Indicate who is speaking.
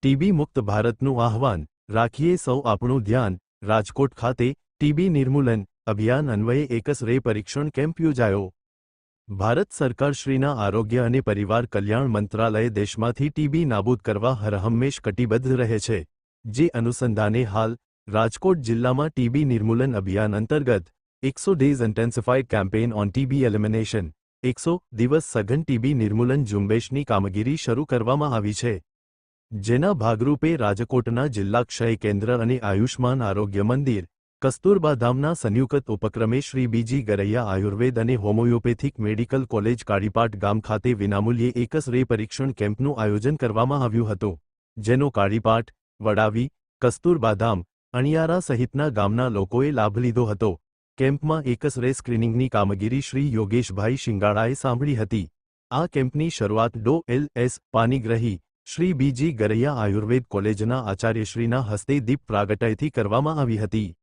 Speaker 1: TB મુક્ત ભારતનું આહ્વાન, રાખીએ સૌ આપણું ધ્યાન। રાજકોટ ખાતે ટીબી નિર્મૂલન અભિયાન અન્વયે એકસ-રે પરીક્ષણ કેમ્પ યોજાયો। ભારત સરકારશ્રીના આરોગ્ય અને પરિવાર કલ્યાણ મંત્રાલય દેશમાંથી ટીબી નાબૂદ કરવા હરહંમેશ કટિબદ્ધ રહે છે। જે અનુસંધાને હાલ રાજકોટ જિલ્લામાં ટીબી નિર્મૂલન અભિયાન અંતર્ગત 100 days intensified campaign on TB elimination 100 દિવસ સઘન ટીબી નિર્મૂલન ઝુંબેશની કામગીરી શરૂ કરવામાં આવી છે। જેના ભાગરૂપે રાજકોટના જિલ્લા ક્ષય કેન્દ્ર અને આયુષ્માન આરોગ્ય મંદિર, કસ્તુરબા ધામના સંયુક્ત ઉપક્રમે શ્રી બીજી ગરૈયા આયુર્વેદ અને હોમિયોપેથિક મેડિકલ કોલેજ કાળીપાટ ગામ ખાતે વિનામૂલ્યે એકસ-રે પરીક્ષણ કેમ્પનું આયોજન કરવામાં આવ્યું હતું। જેનો કાળીપાટ, વડાવી, કસ્તુરબા ધામ, અણિયારા સહિતના ગામના લોકોએ લાભ લીધો હતો। કેમ્પમાં એકસ-રે સ્ક્રીનિંગની કામગીરી શ્રી યોગેશભાઈ શિંગાળાએ સાંભળી હતી। આ કેમ્પની શરૂઆત ડો.એલ.એસ. પાનીગ્રહી શ્રી બીજી ગરૈયા આયુર્વેદ કોલેજના આચાર્યશ્રીના હસ્તે દીપ પ્રાગટયથી કરવામાં આવી હતી।